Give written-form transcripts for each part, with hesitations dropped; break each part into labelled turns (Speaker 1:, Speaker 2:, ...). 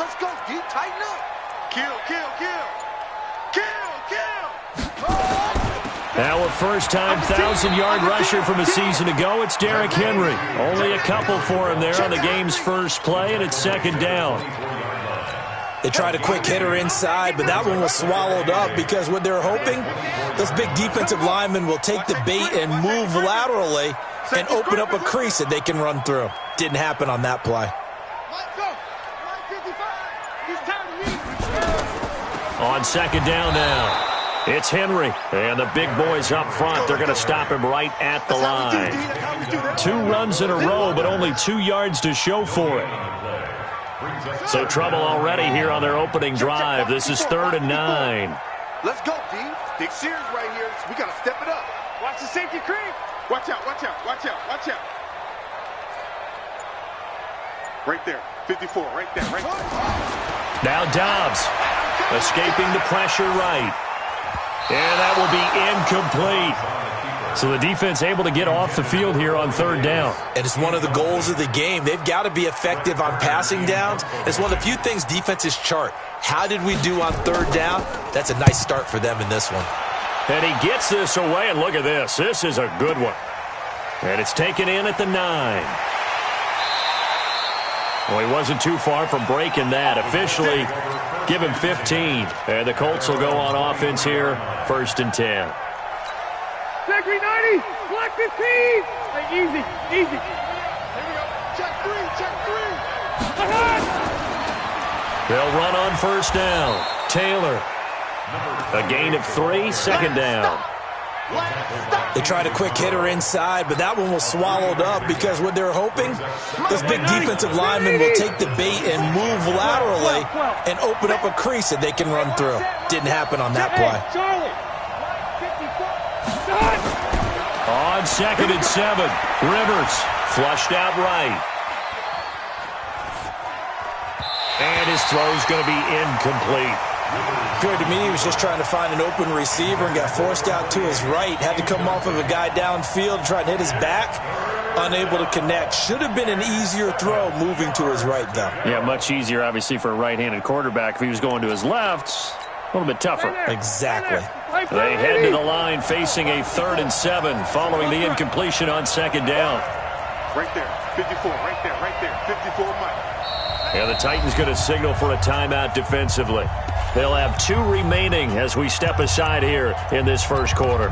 Speaker 1: Let's go, D. Tighten up. Kill, kill, kill. Kill, kill.
Speaker 2: Now a first-time 1,000-yard rusher from a season ago, it's Derrick Henry. Only a couple for him there on the game's first play, and it's second down.
Speaker 3: They tried a quick hitter inside, but that one was swallowed up because what they're hoping, those big defensive linemen will take the bait and move laterally and open up a crease that they can run through. Didn't happen on that play.
Speaker 2: On second down now, it's Henry. And the big boys up front, they're going to stop him right at the line. 2 runs in a row, but only 2 yards to show for it. So trouble already here on their opening drive. This is 3rd and 9.
Speaker 1: Let's go, D. Big series right here. We got to step it up. Watch the safety creep. Watch out, watch out, watch out, watch out. Right there. 54, right there, right there.
Speaker 2: Now Dobbs escaping the pressure right. And that will be incomplete. So the defense able to get off the field here on 3rd down.
Speaker 3: And it's one of the goals of the game. They've got to be effective on passing downs. It's one of the few things defenses chart. How did we do on 3rd down? That's a nice start for them in this one.
Speaker 2: And he gets this away, and look at this. This is a good one. And it's taken in at the 9. Well, he wasn't too far from breaking that. Officially, give him 15. And the Colts will go on offense here, 1st and 10.
Speaker 4: Check 390, block 15. Hey, easy, easy. Here we go. Check 3, check 3.
Speaker 2: They'll run on 1st down. Taylor. A gain of 3, 2nd down.
Speaker 3: They tried a quick hitter inside, but that one was swallowed up because what they're hoping, those big defensive linemen will take the bait and move laterally and open up a crease that they can run through. Didn't happen on that play.
Speaker 2: On 2nd and 7, Rivers flushed out right. And his throw's going to be incomplete.
Speaker 3: Appeared to me he was just trying to find an open receiver and got forced out to his right. Had to come off of a guy downfield, try to hit his back. Unable to connect. Should have been an easier throw moving to his right, though.
Speaker 2: Yeah, much easier, obviously, for a right-handed quarterback. If he was going to his left, a little bit tougher.
Speaker 3: Exactly.
Speaker 2: They head to the line facing a 3rd and 7 following the incompletion on 2nd down.
Speaker 1: Right there. 54. Right there. Right there. 54 Mike.
Speaker 2: And the Titans going to signal for a timeout defensively. They'll have 2 remaining as we step aside here in this first quarter.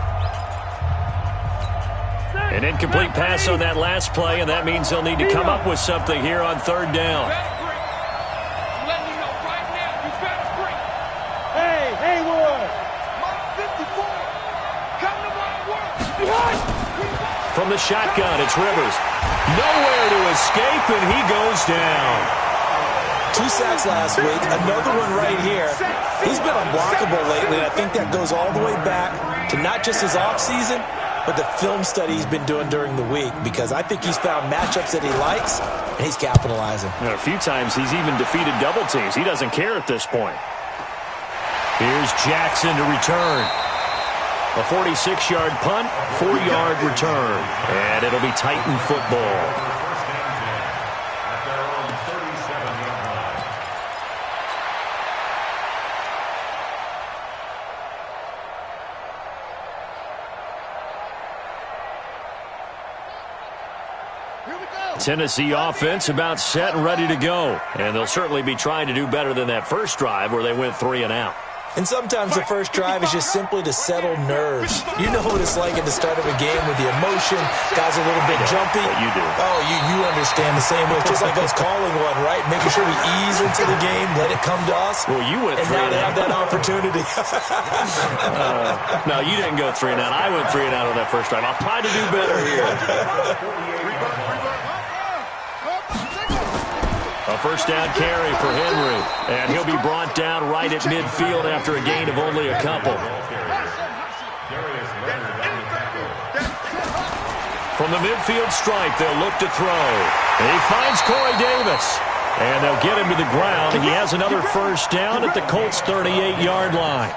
Speaker 2: An incomplete pass on that last play, and that means they'll need to come up with something here on 3rd down. From the shotgun, it's Rivers. Nowhere to escape, and he goes down.
Speaker 3: 2 sacks last week, another one right here. He's been unblockable lately, and I think that goes all the way back to not just his offseason, but the film study he's been doing during the week, because I think he's found matchups that he likes, and he's capitalizing.
Speaker 2: And a few times he's even defeated double teams. He doesn't care at this point. Here's Jackson to return. A 46-yard punt, 4-yard return. And it'll be Titan football. Tennessee offense about set and ready to go. And they'll certainly be trying to do better than that first drive where they went 3 and out.
Speaker 3: And sometimes the first drive is just simply to settle nerves. You know what it's like at the start of a game with the emotion. Guys are a little bit jumpy.
Speaker 2: You do.
Speaker 3: Oh, you understand the same way. It's just like us calling one, right? Making sure we ease into the game, let it come to us.
Speaker 2: Well, you went 3 and out.
Speaker 3: And now they have that opportunity.
Speaker 2: No, you didn't go 3 and out. I went 3 and out on that first drive. I'll try to do better here. A first down carry for Henry, and he'll be brought down right at midfield after a gain of only a couple. From the midfield stripe, they'll look to throw. And he finds Corey Davis, and they'll get him to the ground, and he has another first down at the Colts' 38-yard line.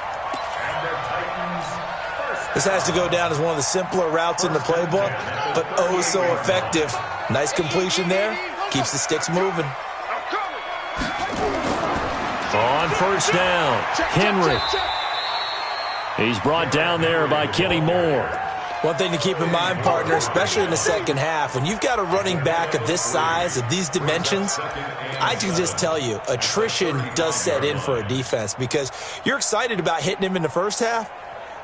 Speaker 3: This has to go down as one of the simpler routes in the playbook, but oh so effective. Nice completion there. Keeps the sticks moving.
Speaker 2: on first down. Henry. He's brought down there by Kenny Moore.
Speaker 3: One thing to keep in mind, partner, especially in the second half, when you've got a running back of this size, of these dimensions, I can just tell you, attrition does set in for a defense because you're excited about hitting him in the first half,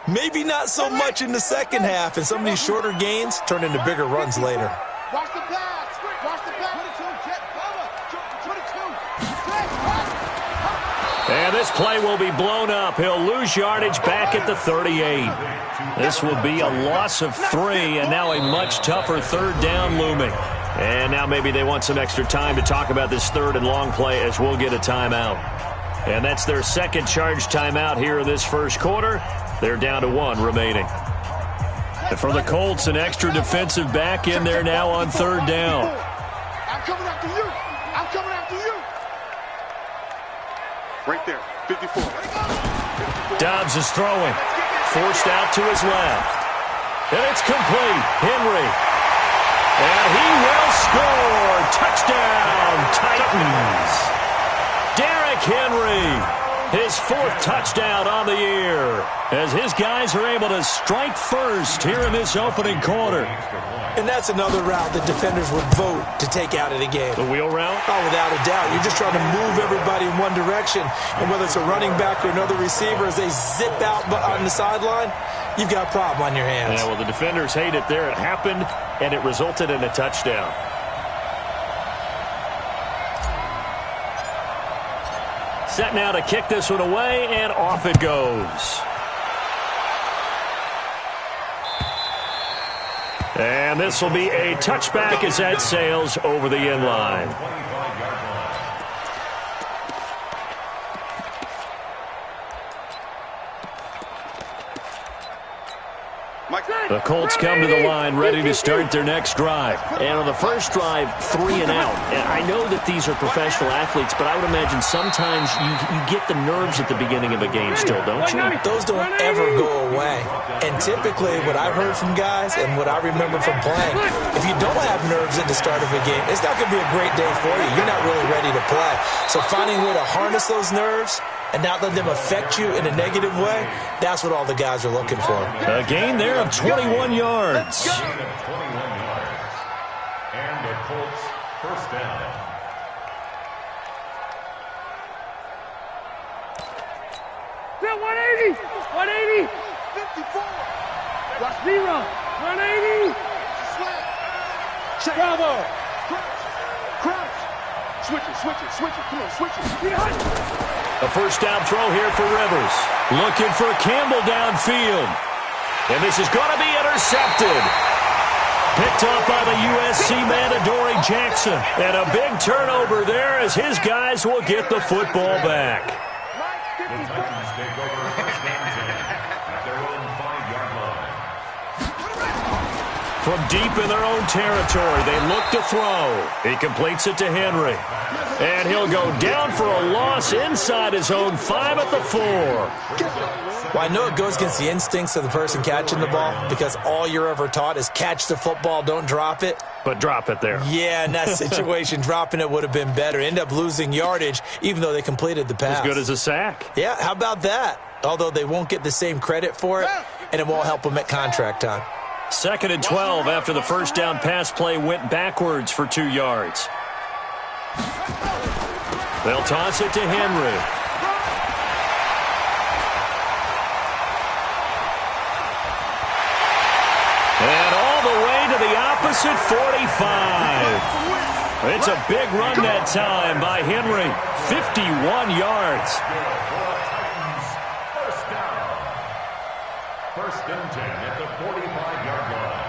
Speaker 3: maybe not so much in the second half, and some of these shorter gains turn into bigger runs later.
Speaker 1: Watch the pass. Watch the pass. 22.
Speaker 2: And this play will be blown up. He'll lose yardage back at the 38. This will be a loss of 3, and now a much tougher third down looming. And now maybe they want some extra time to talk about this third and long play as we'll get a timeout. And that's their second charge timeout here in this first quarter. They're down to 1 remaining. And for the Colts, an extra defensive back in there now on third down.
Speaker 1: I'm coming after you. I'm coming after you. Right there, 54.
Speaker 2: Dobbs is throwing. Forced out to his left. And it's complete. Henry. And he will score. Touchdown, Titans. Derrick Henry. His 4th touchdown on the year as his guys are able to strike first here in this opening quarter.
Speaker 3: And that's another route that defenders would vote to take out of the game.
Speaker 2: The wheel route?
Speaker 3: Oh, without a doubt. You're just trying to move everybody in one direction. And whether it's a running back or another receiver, as they zip out on the sideline, you've got a problem on your hands.
Speaker 2: Yeah, well, the defenders hate it there. It happened, and it resulted in a touchdown. Set now to kick this one away, and off it goes. And this will be a touchback as that sails over the end line. The Colts come to the line ready to start their next drive. And on the first drive, 3 and out. And I know that these are professional athletes, but I would imagine sometimes you get the nerves at the beginning of a game still, don't you?
Speaker 3: Those don't ever go away. And typically what I've heard from guys and what I remember from playing, if you don't have nerves at the start of a game, it's not going to be a great day for you. You're not really ready to play. So finding a way to harness those nerves and not let them affect you in a negative way, that's what all the guys are looking for.
Speaker 2: A gain there of 21 yards.
Speaker 5: And the Colts first down.
Speaker 4: Set 180. 180.
Speaker 1: 54.
Speaker 4: Watch 0. 180.
Speaker 1: Slant. Bravo. Crouch. Switch it. Come on, switch it.
Speaker 2: A first down throw here for Rivers. Looking for Campbell downfield. And this is going to be intercepted. Picked up by the USC man, Adoree Jackson. And a big turnover there as his guys will get the football back.
Speaker 5: The Titans take over first down 10 at their own 5-yard line.
Speaker 2: From deep in their own territory, they look to throw. He completes it to Henry. And he'll go down for a loss inside his own 5 at the 4.
Speaker 3: Well, I know it goes against the instincts of the person catching the ball because all you're ever taught is catch the football, don't drop it.
Speaker 2: But drop it there.
Speaker 3: Yeah, in that situation, dropping it would have been better. End up losing yardage, even though they completed the pass.
Speaker 2: As good as a sack.
Speaker 3: Yeah, how about that? Although they won't get the same credit for it, and it won't help them at contract time.
Speaker 2: 2nd and 12 after the first down pass play went backwards for 2 yards. They'll toss it to Henry. And all the way to the opposite 45. It's a big run that time by Henry. 51 yards.
Speaker 5: First down. First and 10 at the 45-yard line.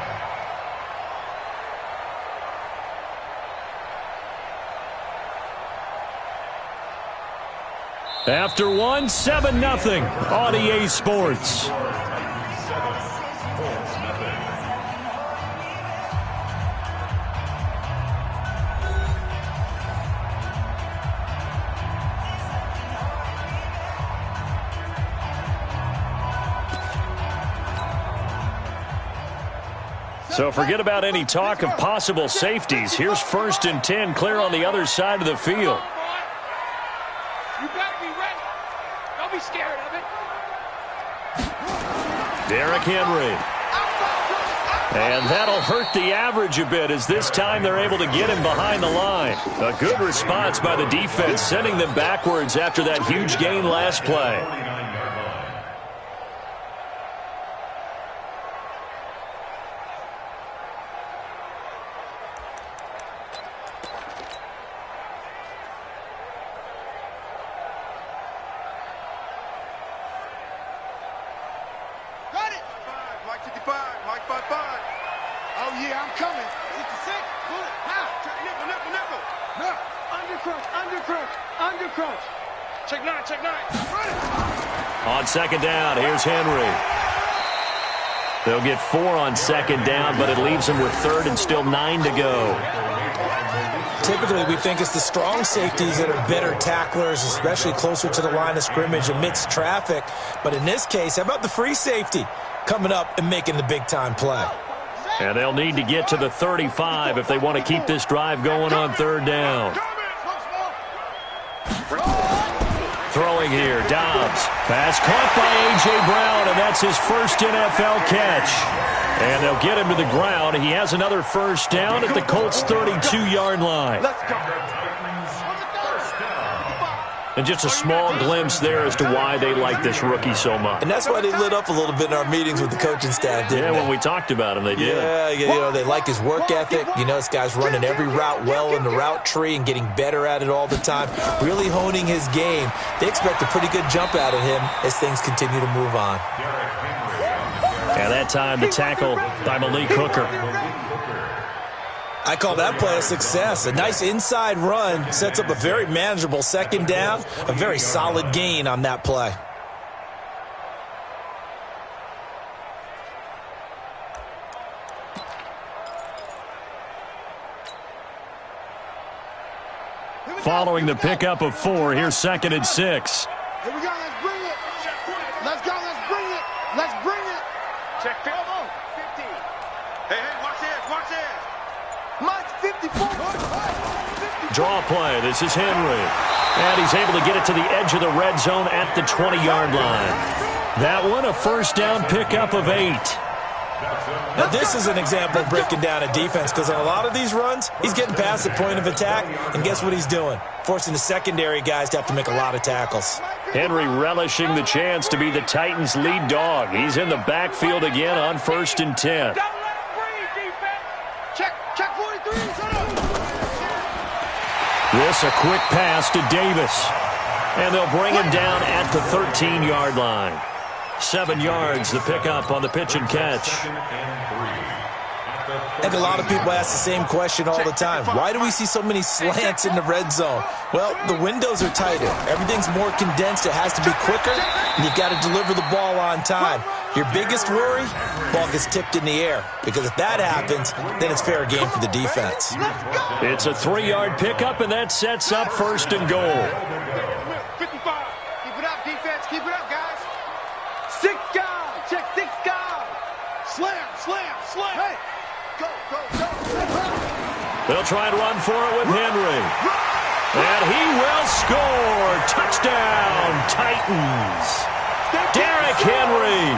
Speaker 2: After one, 7-0 on EA Sports. So forget about any talk of possible safeties. Here's 1st and 10, clear on the other side of the field.
Speaker 4: You better be ready. scared of it.
Speaker 2: Derrick Henry. And that'll hurt the average a bit as this time they're able to get him behind the line. A good response by the defense, sending them backwards after that huge gain last play. On second down, here's Henry. They'll get 4 on second down, but it leaves them with third and still 9 to go.
Speaker 3: Typically, we think it's the strong safeties that are better tacklers, especially closer to the line of scrimmage amidst traffic. But in this case, how about the free safety coming up and making the big-time play?
Speaker 2: And they'll need to get to the 35 if they want to keep this drive going on third down. Throwing here, Dobbs. Pass caught by A.J. Brown, and that's his first NFL catch. And they'll get him to the ground. He has another first down at the Colts' 32-yard line.
Speaker 1: Let's go.
Speaker 2: And just a small glimpse there as to why they like this rookie so much.
Speaker 3: And that's why they lit up a little bit in our meetings with the coaching staff, didn't they?
Speaker 2: When we talked about him, they did.
Speaker 3: Yeah, you know, they like his work ethic. You know, this guy's running every route well in the route tree and getting better at it all the time, really honing his game. They expect a pretty good jump out of him as things continue to move on.
Speaker 2: And that time, the tackle by Malik Hooker.
Speaker 3: I call that play a success. A nice inside run sets up a very manageable second down, a very solid gain on that play.
Speaker 2: Following the pickup of 4, here's second and 6.
Speaker 1: Here we go. Let's bring it. Let's go. Let's bring it. Let's bring it. Check 50. Hey, watch this. Watch this. Mike 54.
Speaker 2: Draw play. This is Henry. And he's able to get it to the edge of the red zone at the 20-yard line. That one, a first down pickup of 8.
Speaker 3: Now, this is an example of breaking down a defense because on a lot of these runs, he's getting past the point of attack, and guess what he's doing? Forcing the secondary guys to have to make a lot of tackles.
Speaker 2: Henry relishing the chance to be the Titans' lead dog. He's in the backfield again on 1st and 10.
Speaker 1: Check 43.
Speaker 2: This a quick pass to Davis. And they'll bring him down at the 13-yard line. 7 yards, the pickup on the pitch and catch.
Speaker 3: I think a lot of people ask the same question all the time. Why do we see so many slants in the red zone? Well, the windows are tighter. Everything's more condensed. It has to be quicker, and you've got to deliver the ball on time. Your biggest worry? Ball gets tipped in the air. Because if that happens, then it's fair game for the defense.
Speaker 2: It's a 3-yard pickup, and that sets up 1st and goal.
Speaker 1: 55. Keep it up, defense. Keep it up, guys. 6 guys. Check 6 guys. Slam, slam, slam. Hey. Go, go, go.
Speaker 2: They'll try and run for it with Henry. And he will score. Touchdown, Titans. Derrick Henry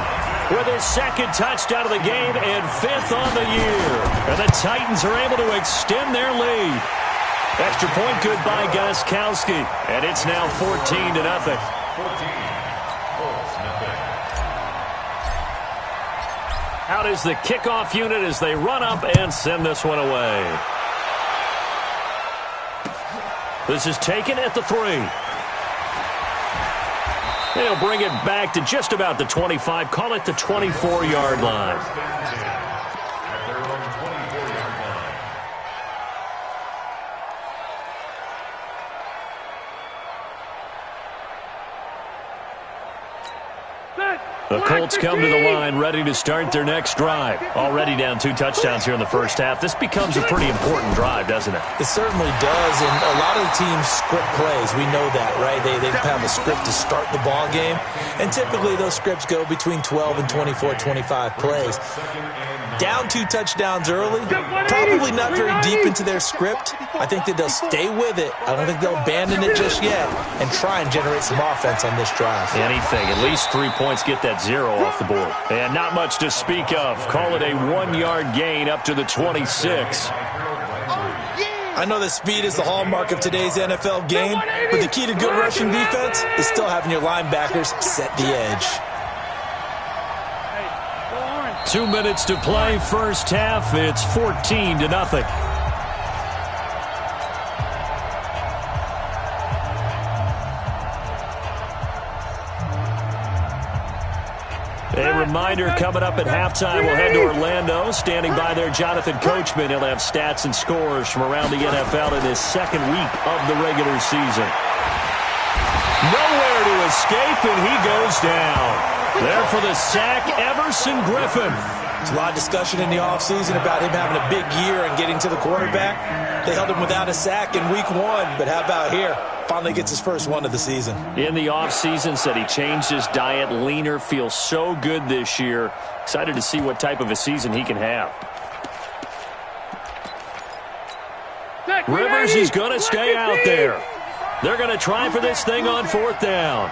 Speaker 2: with his 2nd touchdown of the game and 5th on the year. And the Titans are able to extend their lead. Extra point good by Gostkowski. And it's now 14-0. Out is the kickoff unit as they run up and send this one away. This is taken at the 3. They'll bring it back to just about the 25. Call it the 24-yard line. The Colts come to the line ready to start their next drive. Already down 2 touchdowns here in the first half. This becomes a pretty important drive, doesn't it?
Speaker 3: It certainly does, and a lot of the teams script plays. We know that, right? They have a script to start the ball game, and typically those scripts go between 12 and 24, 25 plays. Down 2 touchdowns early, probably not very deep into their script, I think that they'll stay with it. I don't think they'll abandon it just yet and try and generate some offense on this drive.
Speaker 2: Anything. At least 3 points, get that 0 off the board. And not much to speak of. Call it a 1-yard gain up to the 26.
Speaker 3: I know that speed is the hallmark of today's NFL game, but the key to good rushing defense is still having your linebackers set the edge.
Speaker 2: 2 minutes to play, first half. It's 14-0. A reminder, coming up at halftime, we'll head to Orlando. Standing by there, Jonathan Coachman. He'll have stats and scores from around the NFL in his second week of the regular season. Nowhere to escape, and he goes down. There for the sack, Everson Griffin.
Speaker 3: There's a lot of discussion in the offseason about him having a big year and getting to the quarterback. They held him without a sack in week 1, but how about here? Finally gets his first one of the season.
Speaker 2: In the offseason, said he changed his diet, leaner, feels so good this year. Excited to see what type of a season he can have. Rivers is going to stay out there. They're going to try for this thing on 4th down.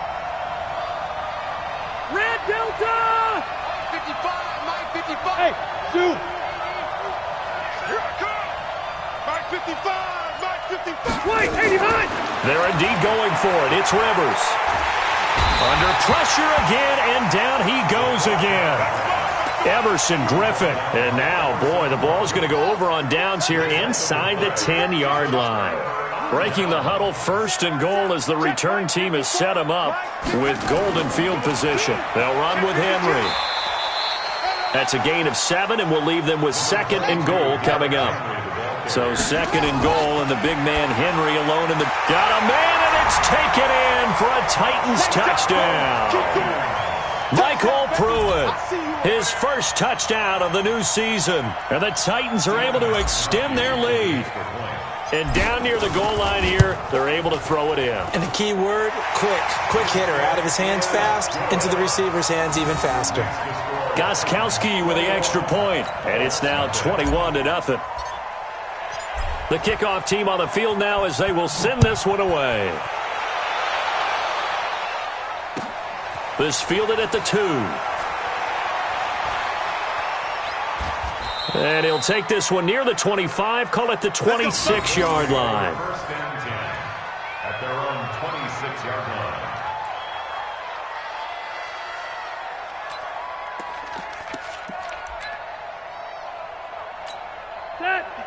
Speaker 4: Red Delta!
Speaker 1: 55, Mike 55.
Speaker 4: Hey, two.
Speaker 1: Here I come. Mike 55, Mike 55.
Speaker 4: Wait, 89.
Speaker 2: They're indeed going for it. It's Rivers. Under pressure again, and down he goes again. Everson Griffin. And now, boy, the ball's going to go over on downs here inside the 10-yard line. Breaking the huddle, 1st and goal as the return team has set him up with golden field position. They'll run with Henry. That's a gain of 7, and we'll leave them with 2nd and goal coming up. So 2nd and goal, and the big man Henry alone in the... Got a man, and it's taken in for a Titans touchdown. Michael Pruitt, his first touchdown of the new season. And the Titans are able to extend their lead. And down near the goal line here, they're able to throw it in.
Speaker 3: And the key word, quick. Quick hitter. Out of his hands fast, into the receiver's hands even faster.
Speaker 2: Gostkowski with the extra point, and it's now 21-0. The kickoff team on the field now as they will send this one away. This fielded at the 2. And he'll take this one near the 25, call it the 26-yard line.
Speaker 5: First and 10 at their own 26-yard line.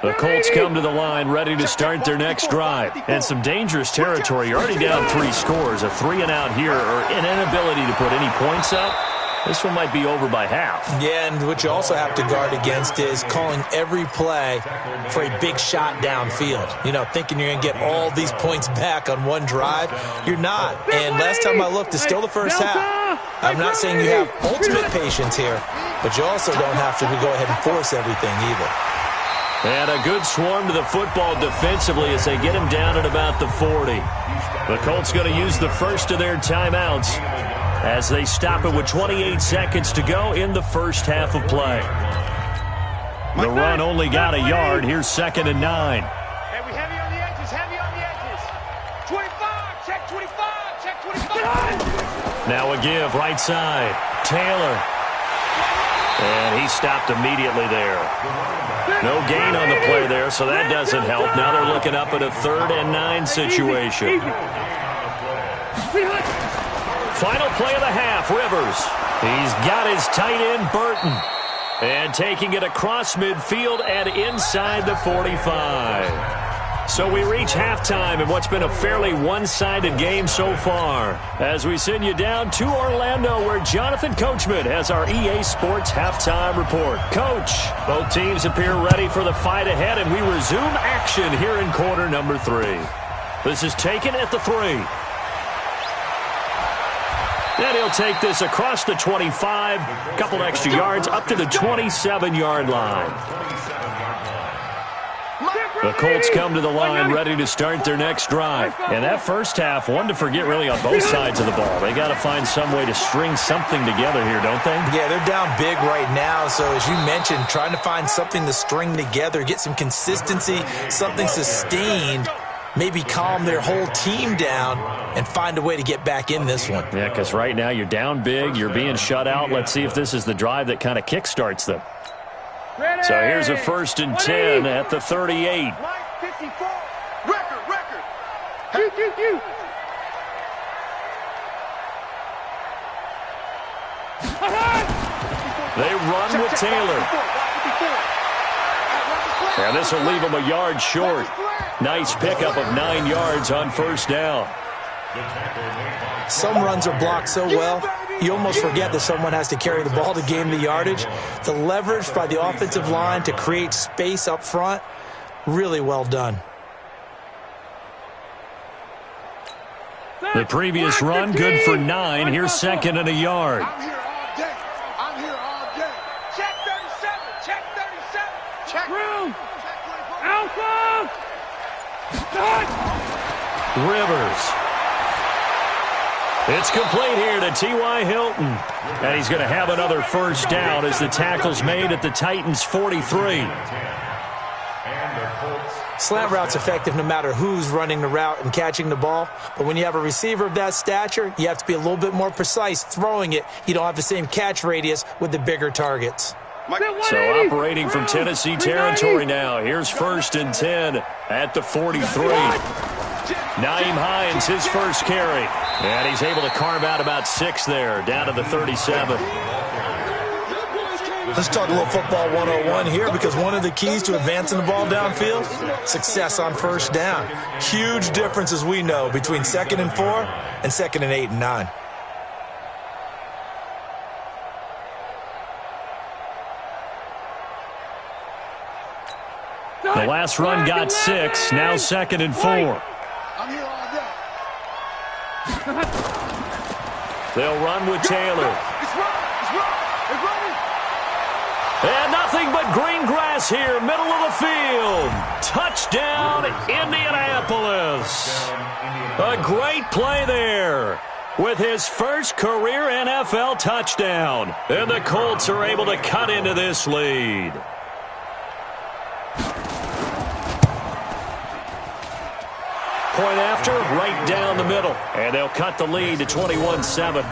Speaker 2: The Colts come to the line ready to start their next drive. And some dangerous territory. You're already down 3 scores. A 3-and-out here or an inability to put any points up. This one might be over by half.
Speaker 3: Yeah, and what you also have to guard against is calling every play for a big shot downfield. You know, thinking you're going to get all these points back on one drive. You're not. And last time I looked, it's still the first half. I'm not saying you have ultimate patience here, but you also don't have to go ahead and force everything either.
Speaker 2: And a good swarm to the football defensively as they get him down at about the 40. The Colts going to use the first of their timeouts as they stop it with 28 seconds to go in the first half of play. The run only got a yard. Here's 2nd and 9.
Speaker 1: Hey, we heavy on the edges, heavy on the edges. 25, check 25, check 25.
Speaker 2: Now a give, right side. Taylor. And he stopped immediately there. No gain on the play there, so that doesn't help. Now they're looking up at a 3rd and 9 situation. Final play of the half, Rivers. He's got his tight end, Burton. And taking it across midfield and inside the 45. So we reach halftime in what's been a fairly one-sided game so far. As we send you down to Orlando where Jonathan Coachman has our EA Sports halftime report. Coach, both teams appear ready for the fight ahead, and we resume action here in quarter number 3. This is taken at the 3. And he'll take this across the 25, a couple extra yards up to the 27-yard line. The Colts come to the line ready to start their next drive. And that first half, one to forget really on both sides of the ball. They got to find some way to string something together here, don't they?
Speaker 3: Yeah, they're down big right now. So as you mentioned, trying to find something to string together, get some consistency, something sustained, maybe calm their whole team down and find a way to get back in this one.
Speaker 2: Yeah, because right now you're down big, you're being shut out. Let's see if this is the drive that kind of kickstarts them.
Speaker 4: Ready.
Speaker 2: So here's a 1st and 10 at the 38.
Speaker 1: Line 54. Record.
Speaker 4: Q.
Speaker 2: They run with Taylor. And this will leave them a yard short. Nice pickup of 9 yards on 1st down.
Speaker 3: Some runs are blocked so well, you almost forget that someone has to carry the ball to gain the yardage. The leverage by the offensive line to create space up front, really well done.
Speaker 2: The previous run, good for 9. Here's 2nd and a yard.
Speaker 1: I'm here all day. Check 37. Check.
Speaker 4: Room.
Speaker 1: Check 24.
Speaker 4: Alpha. Start.
Speaker 2: Rivers. It's complete here to T.Y. Hilton. And he's going to have another 1st down as the tackle's made at the Titans' 43.
Speaker 3: Slant route's effective no matter who's running the route and catching the ball. But when you have a receiver of that stature, you have to be a little bit more precise throwing it. You don't have the same catch radius with the bigger targets.
Speaker 2: So operating from Tennessee territory now. Here's 1st and 10 at the 43. Naeem Hines, his first carry. And he's able to carve out about 6 there, down to the 37.
Speaker 3: Let's talk a little football 101 here, because one of the keys to advancing the ball downfield, success on 1st down. Huge difference, as we know, between 2nd and 4 and 2nd and 8 and 9.
Speaker 2: The last run got 6, now 2nd and 4.
Speaker 1: I'm here all day.
Speaker 2: They'll run with Taylor.
Speaker 1: It's running.
Speaker 2: And nothing but green grass here, middle of the field. Touchdown, Indianapolis. A great play there with his first career NFL touchdown. And the Colts are able to cut into this lead. Point after, right down the middle. And they'll cut the lead to 21-7.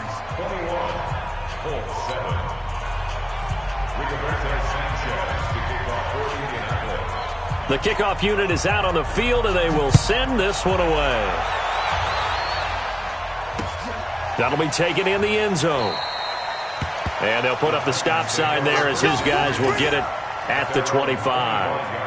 Speaker 2: The kickoff unit is out on the field, and they will send this one away. That'll be taken in the end zone. And they'll put up the stop sign there as his guys will get it at the 25.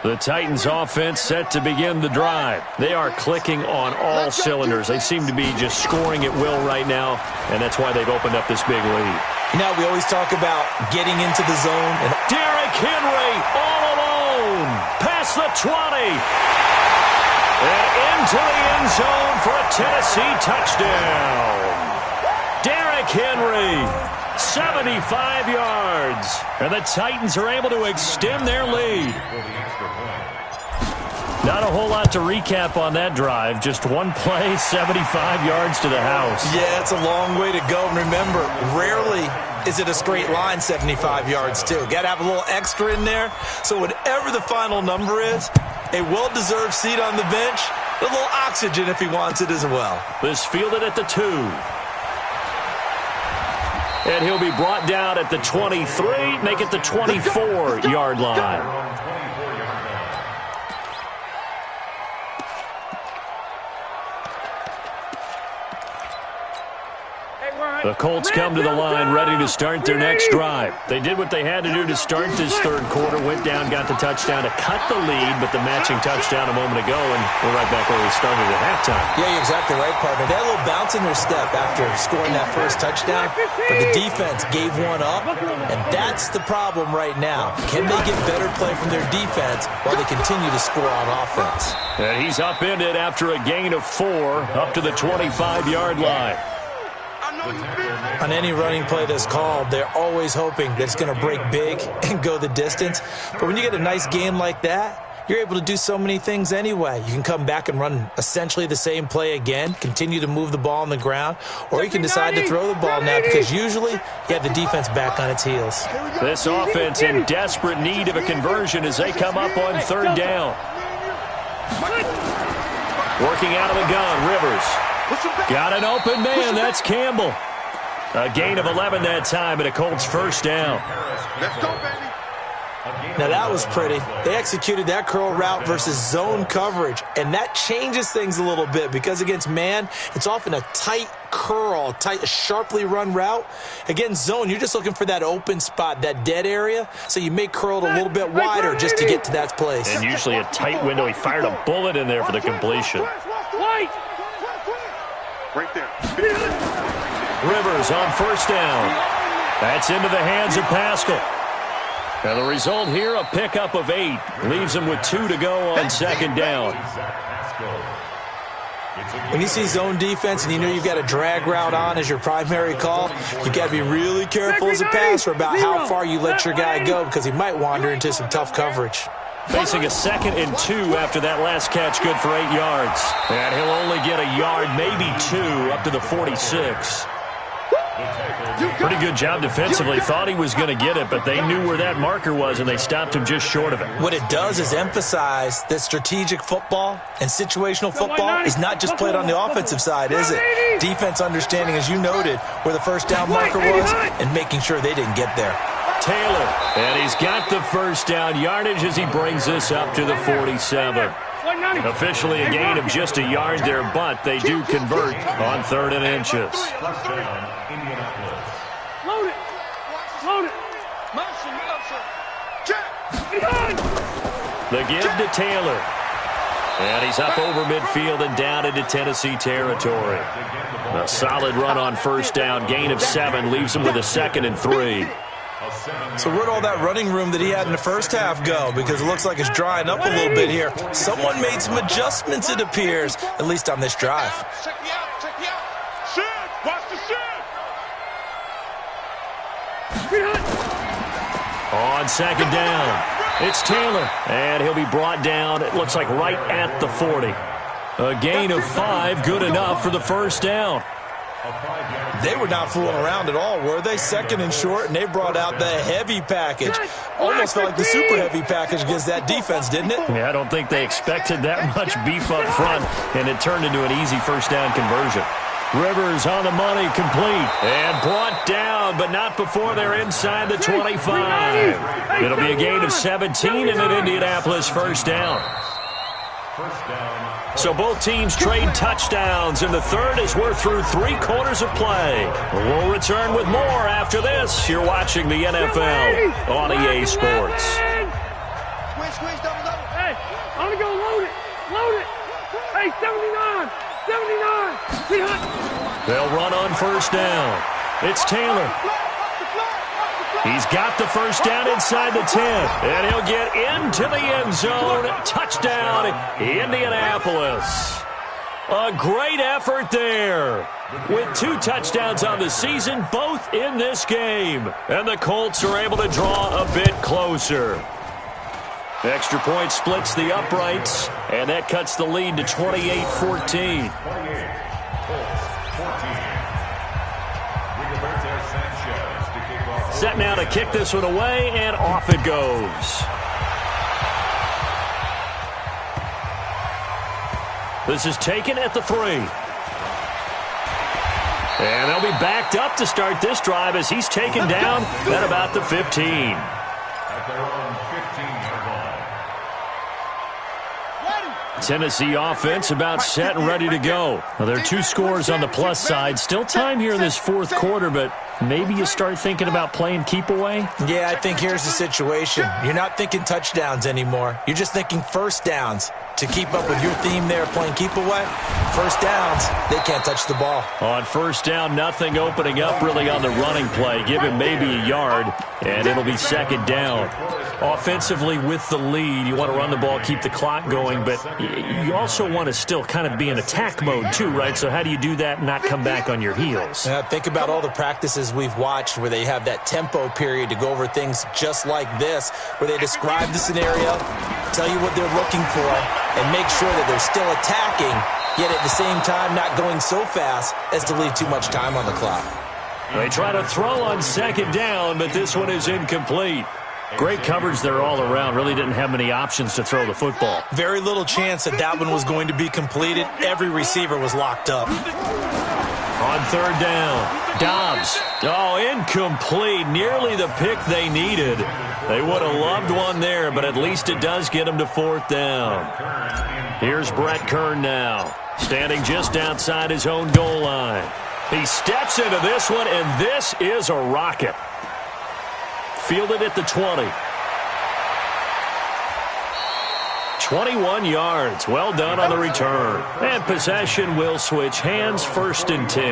Speaker 2: The Titans offense set to begin the drive. They are clicking on all cylinders. They seem to be just scoring at will right now, and that's why they've opened up this big lead.
Speaker 3: Now we always talk about getting into the zone. And
Speaker 2: Derrick Henry all alone. Past the 20. And into the end zone for a Tennessee touchdown. Derrick Henry, 75 yards. And the Titans are able to extend their lead. Not a whole lot to recap on that drive. Just one play, 75 yards to the house.
Speaker 3: yeah, it's a long way to go. And remember, rarely is it a straight line 75 yards, too. Got to have a little extra in there. So whatever the final number is, a well-deserved seat on the bench, a little oxygen if he wants it as well.
Speaker 2: This fielded at the 2. And he'll be brought down at the 23, make it the 24-yard line. The Colts come to the line ready to start their next drive. They did what they had to do to start this third quarter, went down, got the touchdown to cut the lead, but the matching touchdown a moment ago, and we're right back where we started at halftime.
Speaker 3: Yeah, you're exactly right, partner. They had a little bounce in their step after scoring that first touchdown, but the defense gave one up, and that's the problem right now. Can they get better play from their defense while they continue to score on offense?
Speaker 2: And he's upended after a gain of 4 up to the 25-yard line.
Speaker 3: On any running play that's called, they're always hoping that it's going to break big and go the distance. But when you get a nice game like that, you're able to do so many things anyway. You can come back and run essentially the same play again, continue to move the ball on the ground, or you can decide to throw the ball now because usually you have the defense back on its heels.
Speaker 2: This offense in desperate need of a conversion as they come up on third down. Working out of the gun, Rivers. Got an open man, that's Campbell. A gain of 11 that time and a Colts first down.
Speaker 1: Let's go, baby.
Speaker 3: Now that was pretty. They executed that curl route versus zone coverage, and that changes things a little bit because against man, it's often a tight curl, a sharply run route. Against zone, you're just looking for that open spot, that dead area, so you may curl it a little bit wider just to get to that place.
Speaker 2: And usually a tight window. He fired a bullet in there for the completion.
Speaker 4: White.
Speaker 1: Right there.
Speaker 2: Rivers on first down. That's into the hands of Pascal. And the result here, a pickup of 8. Leaves him with 2 to go on second down.
Speaker 3: When you see zone defense and you know you've got a drag route on as your primary call, you've got to be really careful as a passer about how far you let your guy go because he might wander into some tough coverage.
Speaker 2: Facing a 2nd and 2 after that last catch, good for 8 yards. And he'll only get a yard, maybe 2, up to the 46. Pretty good job defensively. Thought he was going to get it, but they knew where that marker was, and they stopped him just short of it.
Speaker 3: What it does is emphasize that strategic football and situational football is not just played on the offensive side, is it? Defense understanding, as you noted, where the first down marker was and making sure they didn't get there.
Speaker 2: Taylor, and he's got the first down yardage as he brings this up to the 47. Officially a gain of just a yard there, but they do convert on 3rd and inches.
Speaker 4: Load it. Load it.
Speaker 1: Motion. Check.
Speaker 2: The give to Taylor. And he's up over midfield and down into Tennessee territory. A solid run on first down, gain of 7, leaves him with a 2nd and 3.
Speaker 3: So where'd all that running room that he had in the first half go? Because it looks like it's drying up a little bit here. Someone made some adjustments, it appears, at least on this drive.
Speaker 1: Check me out. Shoot. Watch the shoot.
Speaker 2: On second down, it's Taylor, and he'll be brought down, it looks like right at the 40. A gain of 5, good enough for the first down.
Speaker 3: They were not fooling around at all, were they? 2nd and short, and they brought out the heavy package. Almost felt like the super heavy package against that defense, didn't it?
Speaker 2: Yeah, I don't think they expected that much beef up front, and it turned into an easy first down conversion. Rivers on the money, complete, and brought down, but not before they're inside the 25. It'll be a gain of 17 and an Indianapolis first down. So both teams trade touchdowns, and the third as we're through 3 quarters of play. We'll return with more after this. You're watching the NFL on EA Sports.
Speaker 1: Squeeze, double.
Speaker 4: Hey, I'm going to go load it. Hey, 79.
Speaker 2: They'll run on first down. It's Taylor. He's got the first down inside the 10, and he'll get into the end zone. Touchdown, Indianapolis. A great effort there. With 2 touchdowns on the season, both in this game. And the Colts are able to draw a bit closer. Extra point splits the uprights, and that cuts the lead to 28-14. Set now to kick this one away, and off it goes. This is taken at the 3. And they'll be backed up to start this drive as he's taken down at about the 15. Tennessee offense about set and ready to go. Well, there are 2 scores on the plus side. Still time here in this 4th quarter, but maybe you start thinking about playing keep away?
Speaker 3: Yeah, I think here's the situation. You're not thinking touchdowns anymore. You're just thinking first downs. to keep up with your theme there, playing keep away, first downs, they can't touch the ball.
Speaker 2: On first down, nothing opening up really on the running play. Give him maybe a yard, and it'll be second down. Offensively with the lead, you want to run the ball, keep the clock going, but you also want to still kind of be in attack mode too, right? So how do you do that and not come back on your heels?
Speaker 3: Think about all the practices we've watched where they have that tempo period to go over things just like this, where they describe the scenario, tell you what they're looking for, and make sure that they're still attacking, yet at the same time not going so fast as to leave too much time on the clock.
Speaker 2: They try to throw on second down, but this one is incomplete. Great coverage there all around. Really didn't have many options to throw the football.
Speaker 3: Very little chance that that one was going to be completed. Every receiver was locked up.
Speaker 2: On third down, Dobbs. Oh, incomplete. Nearly the pick they needed. They would have loved one there, but at least it does get them to fourth down. Here's Brett Kern now, standing just outside his own goal line. He steps into this one, and this is a rocket. Fielded at the 20. 21 yards. Well done on the return. And possession will switch hands, first and 10.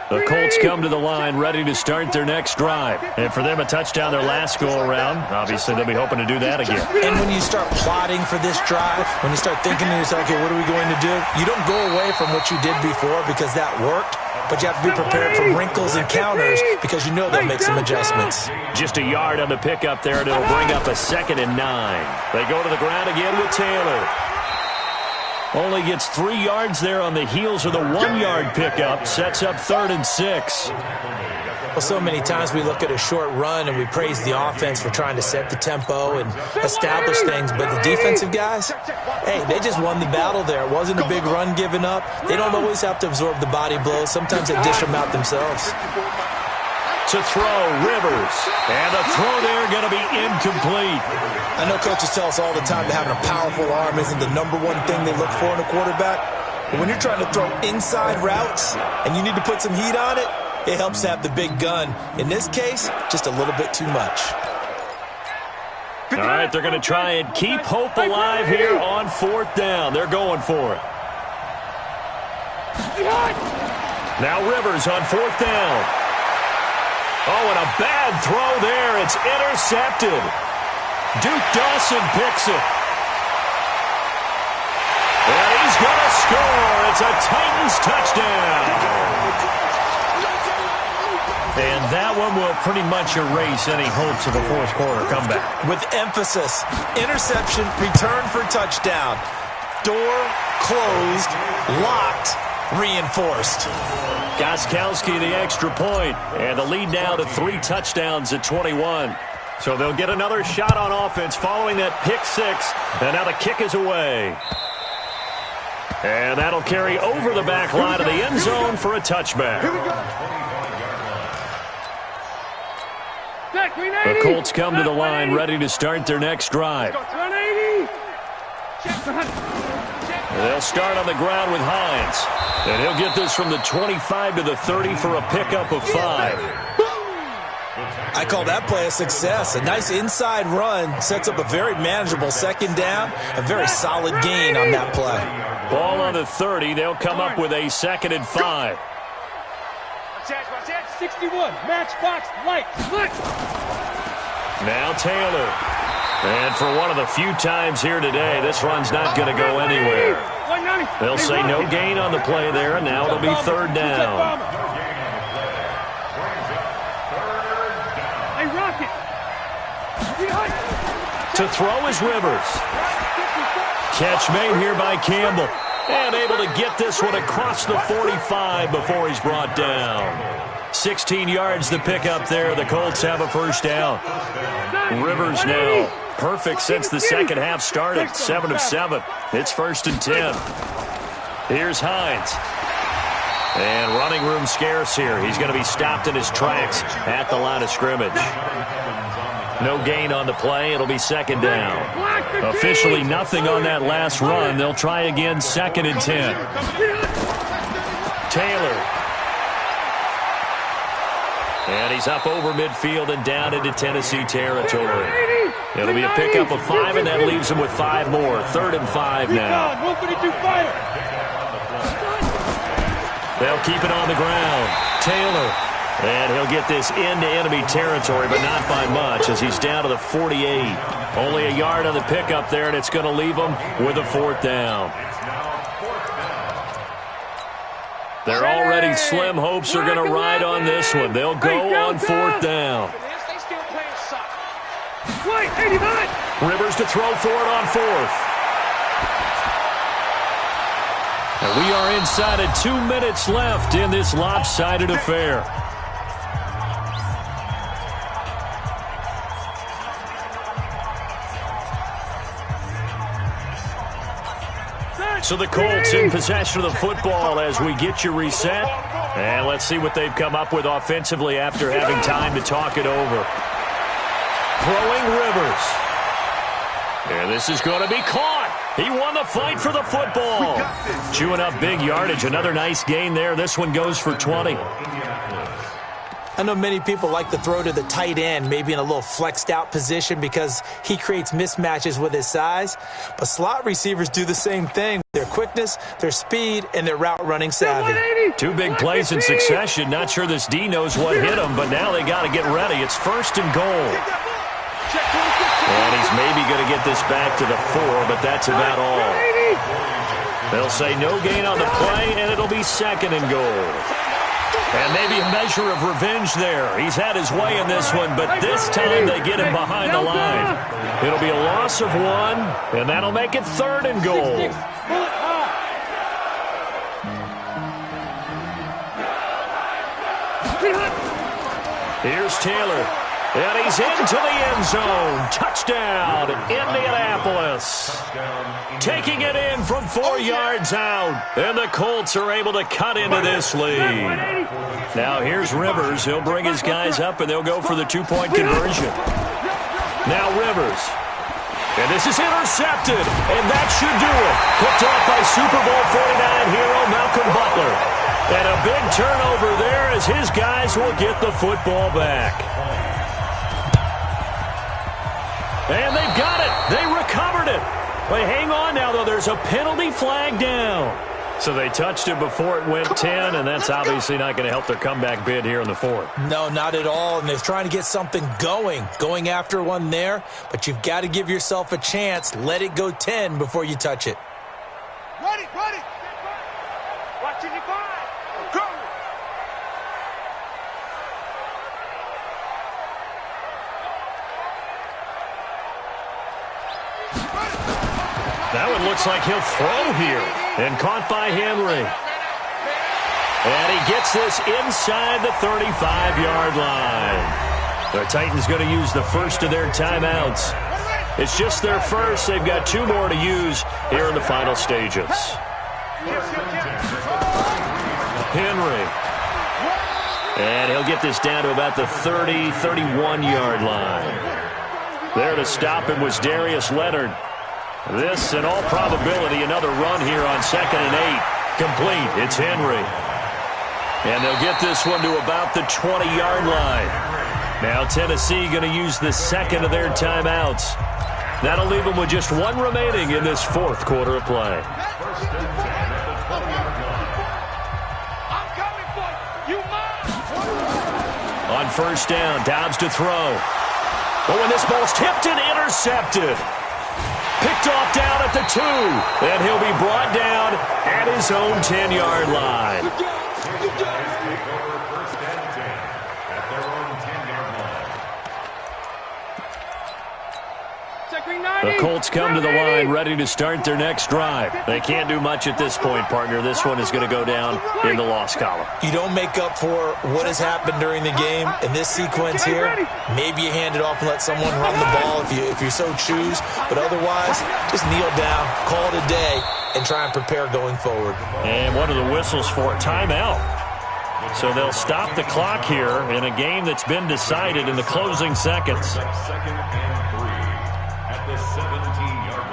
Speaker 2: The Colts come to the line ready to start their next drive. And for them, a touchdown their last go-around. Obviously, they'll be hoping to do that again.
Speaker 3: And when you start plotting for this drive, when you start thinking to yourself, okay, what are we going to do? You don't go away from what you did before because that worked. But you have to be prepared for wrinkles and counters because you know they'll make some adjustments.
Speaker 2: Just a yard on the pickup there, and it'll bring up a 2nd and 9. They go to the ground again with Taylor. Only gets 3 yards there on the heels of the 1-yard pickup. Sets up 3rd and 6.
Speaker 3: Well, so many times we look at a short run and we praise the offense for trying to set the tempo and establish things. But the defensive guys, hey, they just won the battle there. It wasn't a big run given up. They don't always have to absorb the body blows. Sometimes they dish them out themselves.
Speaker 2: To throw, Rivers. And the throw there going to be incomplete.
Speaker 3: I know coaches tell us all the time that having a powerful arm isn't the #1 thing they look for in a quarterback. But when you're trying to throw inside routes and you need to put some heat on it, it helps to have the big gun. In this case, just a little bit too much.
Speaker 2: All right, they're going to try and keep hope alive here on 4th down. They're going for it. Now Rivers on 4th down. Oh, and a bad throw there. It's intercepted. Duke Dawson picks it. And he's going to score. It's a Titans touchdown. And that one will pretty much erase any hopes of a fourth-quarter comeback.
Speaker 3: With emphasis, interception, return for touchdown. Door closed, locked, reinforced.
Speaker 2: Gostkowski the extra point, and the lead now to 3 touchdowns at 21. So they'll get another shot on offense following that pick 6, and now the kick is away. And that'll carry over the back line of the end zone for a touchback. The Colts come to the line ready to start their next drive. They'll start on the ground with Hines. And he'll get this from the 25 to the 30 for a pickup of 5.
Speaker 3: I call that play a success. A nice inside run sets up a very manageable 2nd down. A very solid gain on that play.
Speaker 2: Ball on the 30. They'll come up with a 2nd and 5.
Speaker 4: 61, matchbox, light, look.
Speaker 2: Now Taylor. And for one of the few times here today, this run's not going to go anywhere. They'll say no gain on the play there, and now it'll be 3rd down.
Speaker 4: Hey, Rocket.
Speaker 2: To throw is Rivers. Catch made here by Campbell. And able to get this one across the 45 before he's brought down. 16 yards to pick up there. The Colts have a first down. Rivers now perfect since the second half started. 7 of 7. It's 1st and 10. Here's Hines. And running room scarce here. He's going to be stopped in his tracks at the line of scrimmage. No gain on the play. It'll be 2nd down. Officially nothing on that last run. They'll try again, 2nd and 10. Taylor. And he's up over midfield and down into Tennessee territory. It'll be a pickup of 5, and that leaves him with 5 more. 3rd and 5 now. They'll keep it on the ground. Taylor. And he'll get this into enemy territory, but not by much, as he's down to the 48. Only a yard on the pickup there, and it's going to leave him with a 4th down. Their already slim hopes are going to ride on this one. They'll go on 4th down. Rivers to throw for it on 4th. And we are inside of 2 minutes left in this lopsided affair. So the Colts in possession of the football as we get you reset. And let's see what they've come up with offensively after having time to talk it over. Throwing Rivers. And this is going to be caught. He won the fight for the football. Chewing up big yardage. Another nice gain there. This one goes for 20.
Speaker 3: I know many people like to throw to the tight end, maybe in a little flexed out position because he creates mismatches with his size. But slot receivers do the same thing. Their quickness, their speed, and their route running savvy.
Speaker 2: 2 big plays in succession. Not sure this D knows what hit him, but now they got to get ready. It's 1st and goal. And he's maybe going to get this back to the 4, but that's about all. They'll say no gain on the play, and it'll be 2nd and goal. And maybe a measure of revenge there. He's had his way in this one, but this time they get him behind the line. It'll be a loss of 1, and that'll make it 3rd and goal. Here's Taylor. And he's into the end zone. Touchdown, Indianapolis. Taking it in from 4 yards out. And the Colts are able to cut into this lead. Now here's Rivers. He'll bring his guys up, and they'll go for the 2-point conversion. Now Rivers. And this is intercepted. And that should do it. Picked off by Super Bowl 49 hero Malcolm Butler. And a big turnover there as his guys will get the football back. And they've got it. They recovered it. But hang on now, though. There's a penalty flag down. So they touched it before it went 10, and that's obviously not going to help their comeback bid here in the 4th.
Speaker 3: No, not at all. And they're trying to get something going after one there. But you've got to give yourself a chance. Let it go 10 before you touch it.
Speaker 1: Ready. Watching your five. Go.
Speaker 2: That one looks like he'll throw here. And caught by Henry. And he gets this inside the 35-yard line. The Titans going to use the first of their timeouts. It's just their first. They've got 2 more to use here in the final stages. Henry. And he'll get this down to about the 30, 31-yard line. There to stop him was Darius Leonard. This, in all probability, another run here on 2nd and 8. Complete. It's Henry. And they'll get this one to about the 20-yard line. Now Tennessee going to use the 2nd of their timeouts. That'll leave them with just 1 remaining in this 4th quarter of play. On 1st down, Dobbs to throw. Oh, and this ball's tipped and intercepted. Picked off down at the 2. And he'll be brought down at his own 10-yard line. The Colts come to the line ready to start their next drive. They can't do much at this point, partner. This one is going to go down in the loss column.
Speaker 3: You don't make up for what has happened during the game in this sequence here. Maybe you hand it off and let someone run the ball if you so choose. But otherwise, just kneel down, call it a day, and try and prepare going forward.
Speaker 2: And what are the whistles for? Timeout. So they'll stop the clock here in a game that's been decided in the closing seconds.
Speaker 5: 2nd and 3 at the 17-yard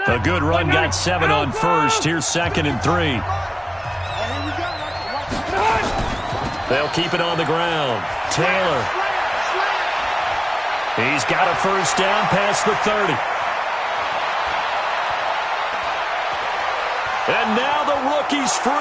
Speaker 5: line.
Speaker 2: A good run got 7 on 1st. Here's 2nd and 3. They'll keep it on the ground. Taylor. He's got a first down past the 30. And now the rookie's free.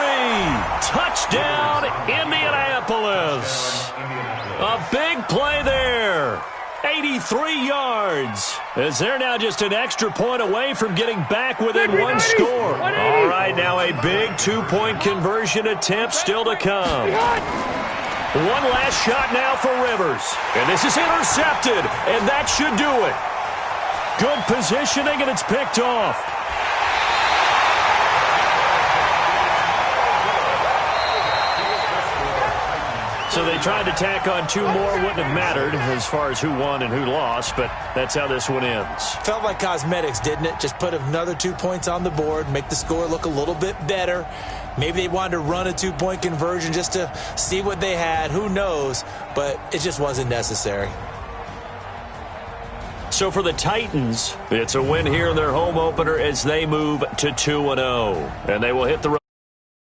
Speaker 2: Touchdown, Indianapolis. A big play there. 83 yards. As they're now just an extra point away from getting back within one score. All right, now a big two-point conversion attempt still to come. One last shot now for Rivers. And this is intercepted, and that should do it. Good positioning, and it's picked off. So they tried to tack on two more. Wouldn't have mattered as far as who won and who lost, but that's how this one ends.
Speaker 3: Felt like cosmetics, didn't it? Just put another 2 points on the board, make the score look a little bit better. Maybe they wanted to run a two-point conversion just to see what they had. Who knows? But it just wasn't necessary.
Speaker 2: So for the Titans, it's a win here in their home opener as they move to 2-0. And they will hit the